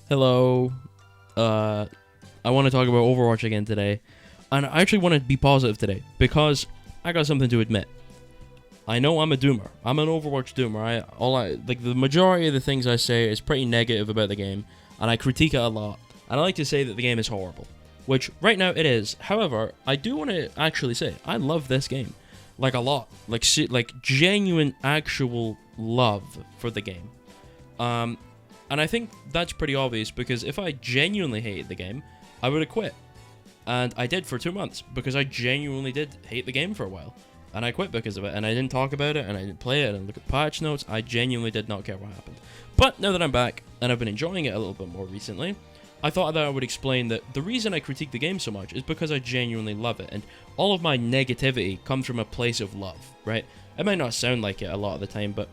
Hello. I want to talk about Overwatch again today. And I actually want to be positive today because I got something to admit. I know I'm a doomer. I'm an Overwatch doomer. Like the majority of the things I say is pretty negative about the game, and I critique it a lot. And I like to say that the game is horrible, which right now it is. However, I do want to actually say I love this game, like a lot, like genuine, actual love for the game. And I think that's pretty obvious because if I genuinely hated the game, I would have quit. And I did for 2 months because I genuinely did hate the game for a while. And I quit because of it. And I didn't talk about it and I didn't play it and look at patch notes. I genuinely did not care what happened. But now that I'm back and I've been enjoying it a little bit more recently, I thought that I would explain that the reason I critique the game so much is because I genuinely love it. And all of my negativity comes from a place of love, right? It might not sound like it a lot of the time, but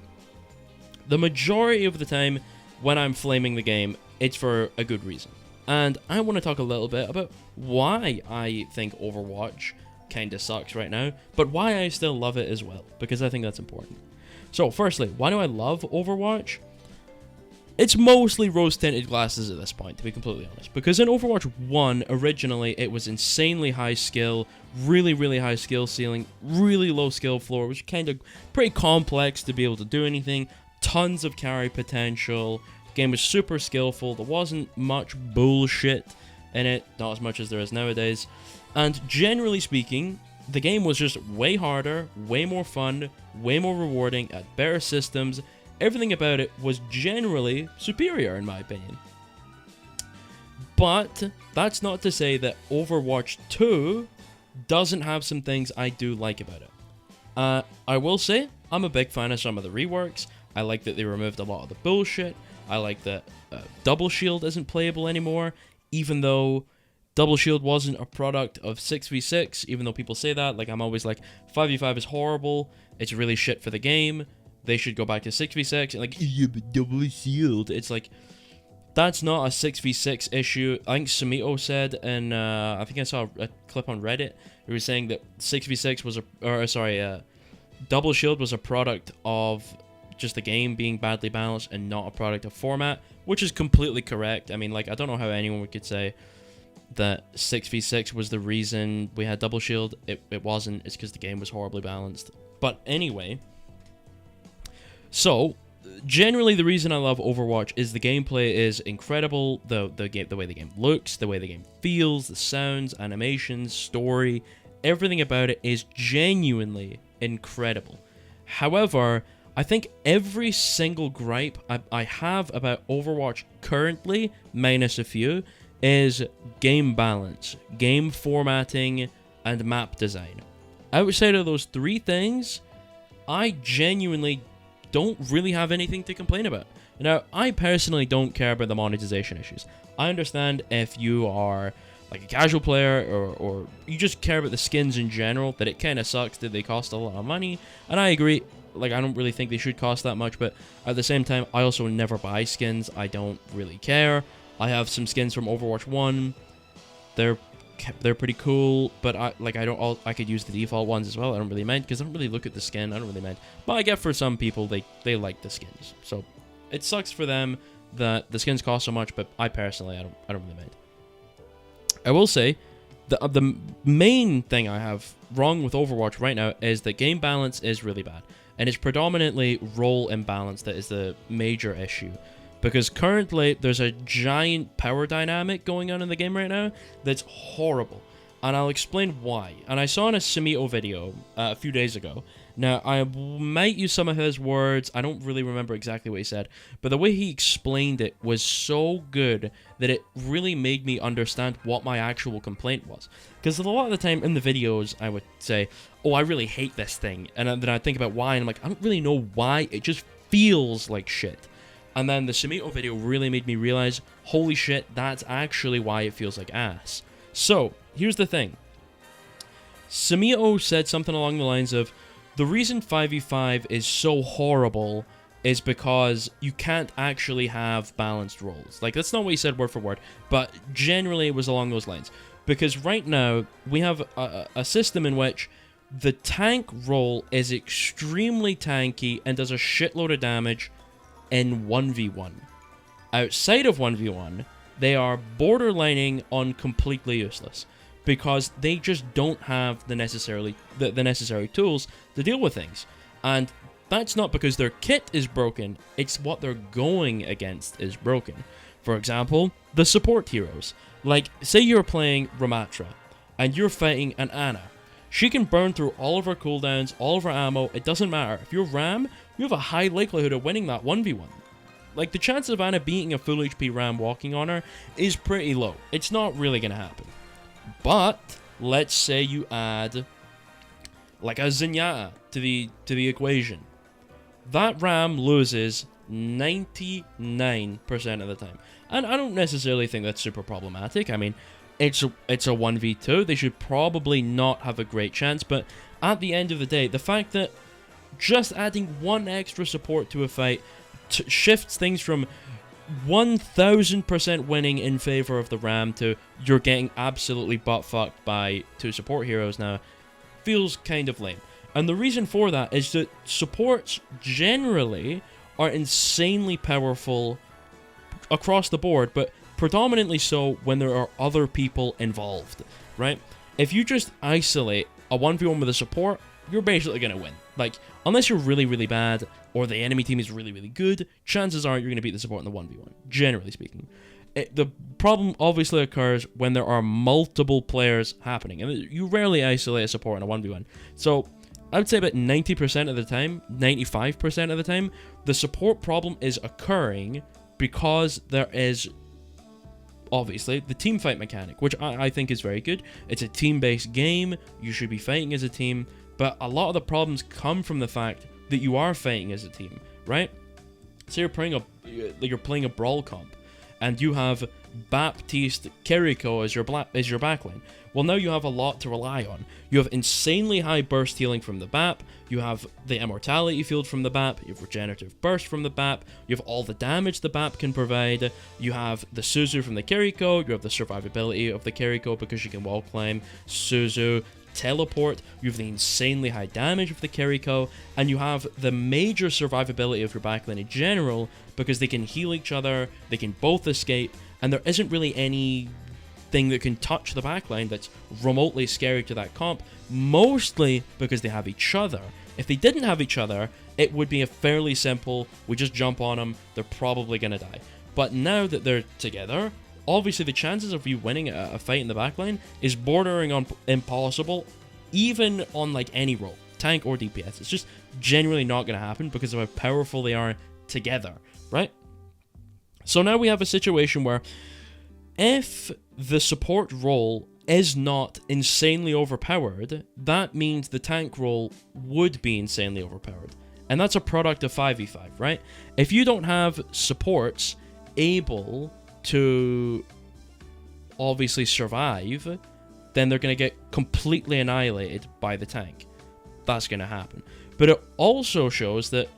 the majority of the time when I'm flaming the game, it's for a good reason. And I want to talk a little bit about why I think Overwatch kind of sucks right now, but why I still love it as well, because I think that's important. So, firstly, why do I love Overwatch? It's mostly rose-tinted glasses at this point, to be completely honest, because in Overwatch 1, originally, it was insanely high skill, really, really high skill ceiling, really low skill floor, which is kind of pretty complex to be able to do anything, tons of carry potential. The game was super skillful. There wasn't much bullshit in it, not as much as there is nowadays. And generally speaking, the game was just way harder, way more fun, way more rewarding, had better systems. Everything about it was generally superior, in my opinion. But that's not to say that Overwatch 2 doesn't have some things I do like about it. I will say, I'm a big fan of some of the reworks. I like that they removed a lot of the bullshit. I like that Double Shield isn't playable anymore, even though Double Shield wasn't a product of 6v6, even though people say that. Like, I'm always like, 5v5 is horrible, it's really shit for the game, they should go back to 6v6, and like, yeah, but Double Shield, it's like, that's not a 6v6 issue. I think Sumito said, and I think I saw a clip on Reddit, he was saying that 6v6 was Double Shield was a product of just the game being badly balanced and not a product of format, which is completely correct. I mean, like, I don't know how anyone could say that 6v6 was the reason we had Double Shield. It wasn't. It's because the game was horribly balanced. But anyway, so generally the reason I love Overwatch is the gameplay is incredible. The way the game looks, the way the game feels, the sounds, animations, story, everything about it is genuinely incredible. However, I think every single gripe I have about Overwatch currently, minus a few, is game balance, game formatting, and map design. Outside of those three things, I genuinely don't really have anything to complain about. Now, I personally don't care about the monetization issues. I understand if you are like a casual player or you just care about the skins in general, that it kind of sucks that they cost a lot of money, and I agree. Like, I don't really think they should cost that much, but at the same time, I also never buy skins. I don't really care. I have some skins from Overwatch 1. They're pretty cool, but I could use the default ones as well. I don't really mind because I don't really look at the skin. I don't really mind. But I get for some people they like the skins. So it sucks for them that the skins cost so much, but I personally I don't really mind. I will say the main thing I have wrong with Overwatch right now is that game balance is really bad. And it's predominantly role imbalance that is the major issue. Because currently, there's a giant power dynamic going on in the game right now that's horrible. And I'll explain why. And I saw in a Sumito video a few days ago. Now, I might use some of his words. I don't really remember exactly what he said. But the way he explained it was so good that it really made me understand what my actual complaint was. Because a lot of the time in the videos, I would say, oh, I really hate this thing. And then I think about why, and I'm like, I don't really know why. It just feels like shit. And then the Sumito video really made me realize, holy shit, that's actually why it feels like ass. So, here's the thing. Sumito said something along the lines of, the reason 5v5 is so horrible is because you can't actually have balanced roles. Like, that's not what he said word for word, but generally it was along those lines. Because right now, we have a system in which the tank role is extremely tanky and does a shitload of damage in 1v1. Outside of 1v1, they are borderlining on completely useless because they just don't have the necessary tools to deal with things. And that's not because their kit is broken, it's what they're going against is broken. For example, the support heroes. Like, say you're playing Ramatra, and you're fighting an Ana. She can burn through all of her cooldowns, all of her ammo, it doesn't matter. If you're Ram, you have a high likelihood of winning that 1v1. Like, the chance of Ana beating a full HP Ram walking on her is pretty low. It's not really going to happen. But, let's say you add, like, a Zenyatta to the equation. That Ram loses 99% of the time. And I don't necessarily think that's super problematic. I mean, it's a 1v2. They should probably not have a great chance. But at the end of the day, the fact that just adding one extra support to a fight shifts things from 1000% winning in favor of the Ram to you're getting absolutely butt-fucked by two support heroes now feels kind of lame. And the reason for that is that supports generally are insanely powerful across the board, but predominantly so when there are other people involved, right? If you just isolate a 1v1 with a support, you're basically going to win. Like, unless you're really, really bad, or the enemy team is really, really good, chances are you're going to beat the support in the 1v1, generally speaking. The problem obviously occurs when there are multiple players happening, and you rarely isolate a support in a 1v1. So, I would say about 90% of the time, 95% of the time, the support problem is occurring because there is, obviously, the team fight mechanic, which I think is very good. It's a team-based game, you should be fighting as a team, but a lot of the problems come from the fact that you are fighting as a team, right? So you're playing a brawl comp, and you have Baptiste Kiriko as your backline. Well, now you have a lot to rely on. You have insanely high burst healing from the BAP, you have the immortality field from the BAP, you have regenerative burst from the BAP, you have all the damage the BAP can provide, you have the Suzu from the Kiriko, you have the survivability of the Kiriko because you can wall climb, Suzu, teleport, you have the insanely high damage of the Kiriko, and you have the major survivability of your backline in general because they can heal each other, they can both escape, and there isn't really anything that can touch the backline that's remotely scary to that comp, mostly because they have each other. If they didn't have each other, it would be a fairly simple, we just jump on them, they're probably gonna die. But now that they're together, obviously the chances of you winning a fight in the backline is bordering on impossible, even on like any role, tank or DPS. It's just genuinely not going to happen because of how powerful they are together, right? So now we have a situation where if the support role is not insanely overpowered, that means the tank role would be insanely overpowered. And that's a product of 5v5, right? If you don't have supports able to obviously survive, then they're going to get completely annihilated by the tank. That's going to happen. But it also shows that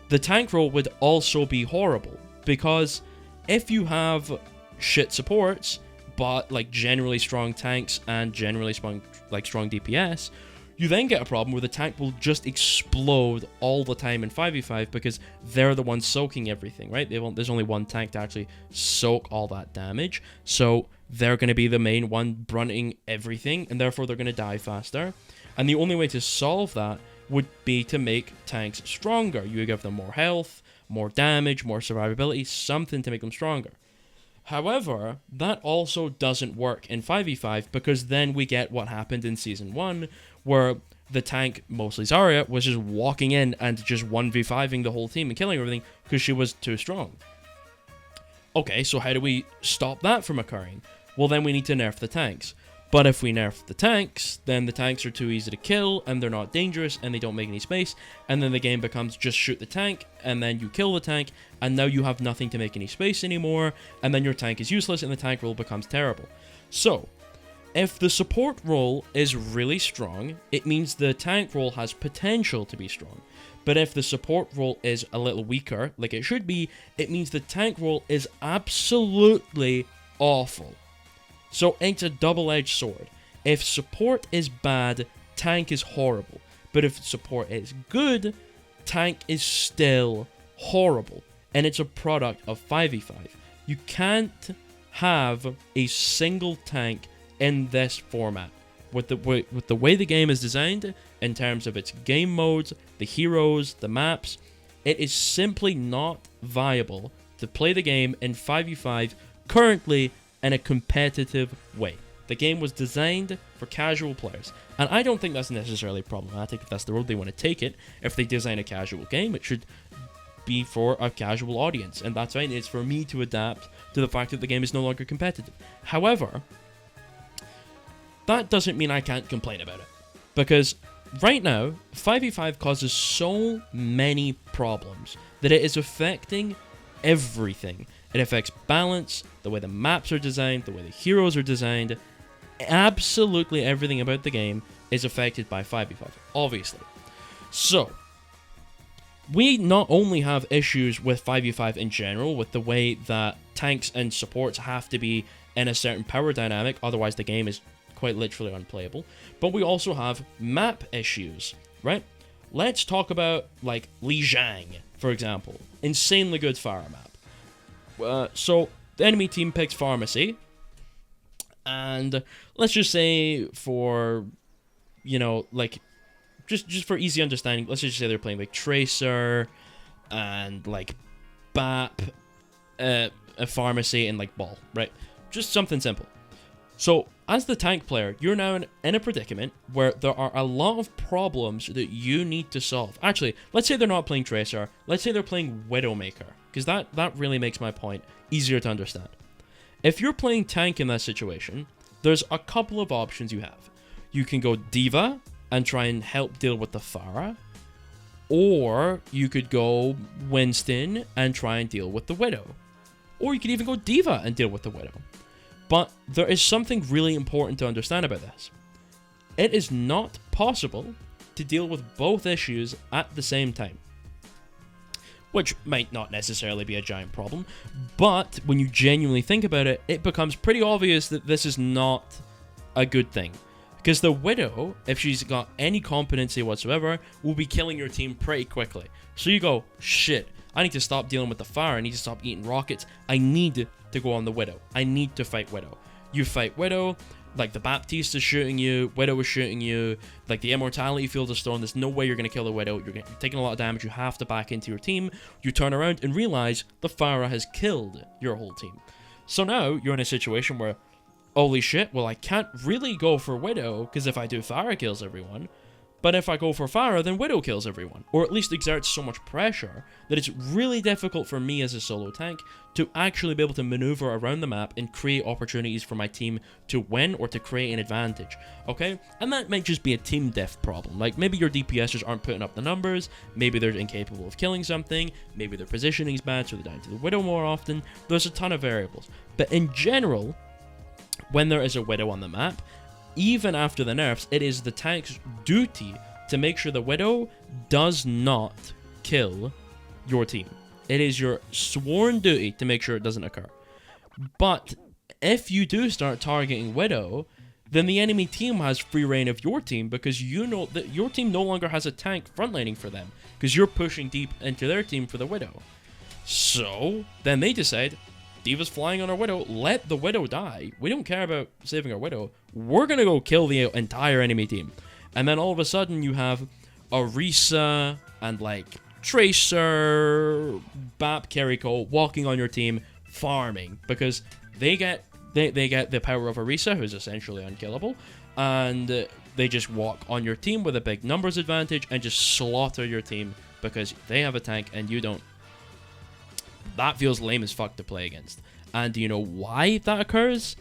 the tank role would also be horrible, because if you have shit supports, but like generally strong tanks and generally strong DPS, you then get a problem where the tank will just explode all the time in 5v5 because they're the ones soaking everything, right? There's only one tank to actually soak all that damage, so they're going to be the main one brunting everything, and therefore they're going to die faster. And the only way to solve that would be to make tanks stronger. You give them more health, more damage, more survivability, something to make them stronger. However, that also doesn't work in 5v5 because then we get what happened in Season 1, where the tank, mostly Zarya, was just walking in and just 1v5ing the whole team and killing everything because she was too strong. Okay, so how do we stop that from occurring? Well, then we need to nerf the tanks. But if we nerf the tanks, then the tanks are too easy to kill, and they're not dangerous, and they don't make any space, and then the game becomes just shoot the tank, and then you kill the tank, and now you have nothing to make any space anymore, and then your tank is useless, and the tank role becomes terrible. So, if the support role is really strong, it means the tank role has potential to be strong. But if the support role is a little weaker, like it should be, it means the tank role is absolutely awful. So it's a double-edged sword. If support is bad, tank is horrible. But if support is good, tank is still horrible. And it's a product of 5v5. You can't have a single tank in this format. With the way the game is designed, in terms of its game modes, the heroes, the maps, it is simply not viable to play the game in 5v5 currently in a competitive way. The game was designed for casual players, and I don't think that's necessarily problematic if that's the road they want to take it. If they design a casual game, it should be for a casual audience, and that's fine. It's for me to adapt to the fact that the game is no longer competitive. However, that doesn't mean I can't complain about it, because right now, 5v5 causes so many problems that it is affecting everything. It affects balance, the way the maps are designed, the way the heroes are designed. Absolutely everything about the game is affected by 5v5, obviously. So, we not only have issues with 5v5 in general, with the way that tanks and supports have to be in a certain power dynamic, otherwise the game is quite literally unplayable, but we also have map issues, right? Let's talk about, like, Lijiang, for example. Insanely good fire map. So, the enemy team picks Pharmacy, and let's just say for, you know, like, just for easy understanding, let's just say they're playing, like, Tracer, and, like, BAP, a Pharmacy, and, like, Ball, right? Just something simple. So, as the tank player, you're now in a predicament where there are a lot of problems that you need to solve. Actually, let's say they're not playing Tracer. Let's say they're playing Widowmaker, because that really makes my point easier to understand. If you're playing tank in that situation, there's a couple of options you have. You can go Diva and try and help deal with the Pharah, or you could go Winston and try and deal with the Widow. Or you could even go Diva and deal with the Widow. But there is something really important to understand about this. It is not possible to deal with both issues at the same time. Which might not necessarily be a giant problem, but when you genuinely think about it, it becomes pretty obvious that this is not a good thing. Because the Widow, if she's got any competency whatsoever, will be killing your team pretty quickly. So you go, shit, I need to stop dealing with the fire, I need to stop eating rockets, I need to go on the Widow. I need to fight Widow. You fight Widow, like the Baptiste is shooting you, Widow is shooting you, like the Immortality Field is thrown, there's no way you're going to kill the Widow, you're taking a lot of damage, you have to back into your team, you turn around and realize the Pharah has killed your whole team. So now, you're in a situation where, holy shit, well I can't really go for Widow, because if I do, Pharah kills everyone, but if I go for Pharah, then Widow kills everyone, or at least exerts so much pressure that it's really difficult for me as a solo tank to actually be able to maneuver around the map and create opportunities for my team to win or to create an advantage, okay? And that might just be a team def problem. Like, maybe your DPSers aren't putting up the numbers, maybe they're incapable of killing something, maybe their positioning's bad, so they're dying to the Widow more often. There's a ton of variables. But in general, when there is a Widow on the map, even after the nerfs, it is the tank's duty to make sure the Widow does not kill your team. It is your sworn duty to make sure it doesn't occur. But if you do start targeting Widow, then the enemy team has free reign of your team, because you know that your team no longer has a tank frontlining for them, because you're pushing deep into their team for the Widow. So then they decide, Diva's flying on our Widow, let the Widow die. We don't care about saving our Widow. We're gonna go kill the entire enemy team. And then all of a sudden you have Orisa and like Tracer, Bap, Kiriko walking on your team farming, because they get the power of Orisa, who's essentially unkillable, and they just walk on your team with a big numbers advantage and just slaughter your team because they have a tank and you don't. That feels lame as fuck to play against. And do you know why that occurs?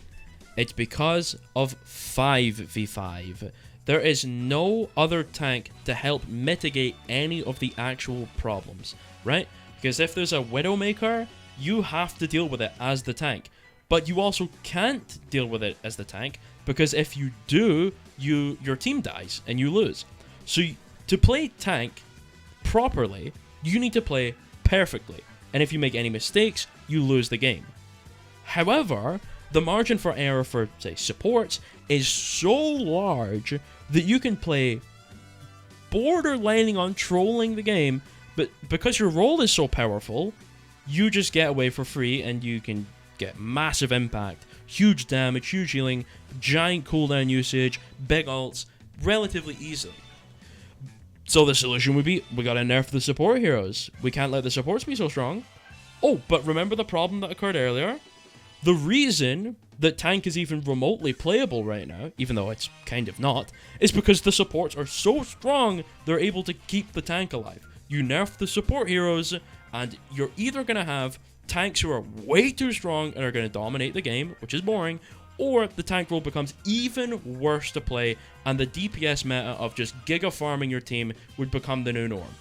It's because of 5v5. There is no other tank to help mitigate any of the actual problems, right? Because if there's a Widowmaker, you have to deal with it as the tank. But you also can't deal with it as the tank, because if you do, your team dies and you lose. So to play tank properly, you need to play perfectly. And if you make any mistakes, you lose the game. However, the margin for error for, say, supports is so large that you can play borderlining on trolling the game, but because your role is so powerful, you just get away for free and you can get massive impact, huge damage, huge healing, giant cooldown usage, big ults, relatively easily. So the solution would be, we gotta nerf the support heroes. We can't let the supports be so strong. Oh, but remember the problem that occurred earlier? The reason that tank is even remotely playable right now, even though it's kind of not, is because the supports are so strong, they're able to keep the tank alive. You nerf the support heroes, and you're either going to have tanks who are way too strong and are going to dominate the game, which is boring, or the tank role becomes even worse to play, and the DPS meta of just giga farming your team would become the new norm.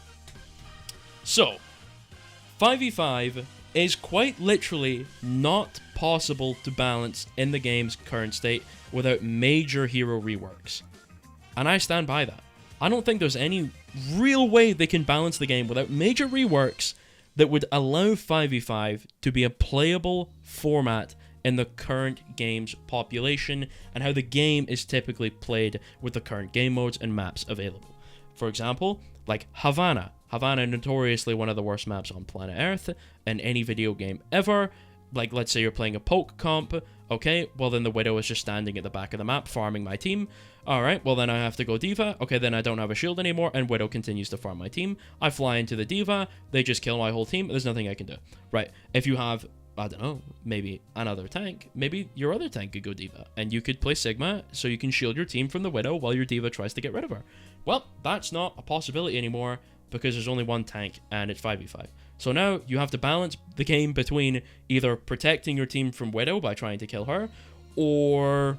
So, 5v5 is quite literally not possible to balance in the game's current state without major hero reworks. And I stand by that. I don't think there's any real way they can balance the game without major reworks that would allow 5v5 to be a playable format in the current game's population and how the game is typically played with the current game modes and maps available. For example, like Havana. Havana, notoriously one of the worst maps on planet Earth in any video game ever. Like, let's say you're playing a poke comp. Okay, well then the Widow is just standing at the back of the map farming my team. Alright, well then I have to go D.Va. Okay, then I don't have a shield anymore, and Widow continues to farm my team. I fly into the D.Va, they just kill my whole team, there's nothing I can do. Right, if you have, I don't know, maybe another tank, maybe your other tank could go D.Va, and you could play Sigma, so you can shield your team from the Widow while your D.Va tries to get rid of her. Well, that's not a possibility anymore, because there's only one tank, and it's 5v5. So now, you have to balance the game between either protecting your team from Widow by trying to kill her, or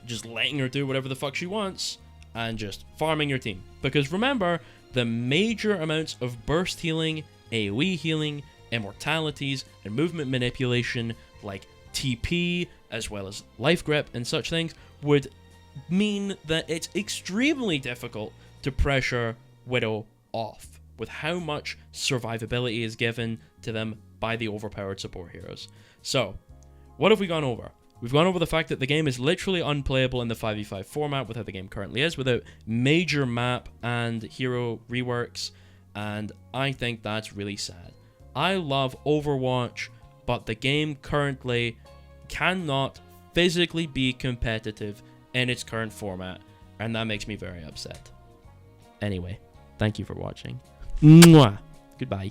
just letting her do whatever the fuck she wants, and just farming your team. Because remember, the major amounts of burst healing, AoE healing, immortalities, and movement manipulation, like TP, as well as life grip and such things, would mean that it's extremely difficult to pressure Widow off, with how much survivability is given to them by the overpowered support heroes. So, what have we gone over? We've gone over the fact that the game is literally unplayable in the 5v5 format with how the game currently is, without major map and hero reworks, and I think that's really sad. I love Overwatch, but the game currently cannot physically be competitive in its current format, and that makes me very upset. Anyway, thank you for watching. Mwah! Goodbye.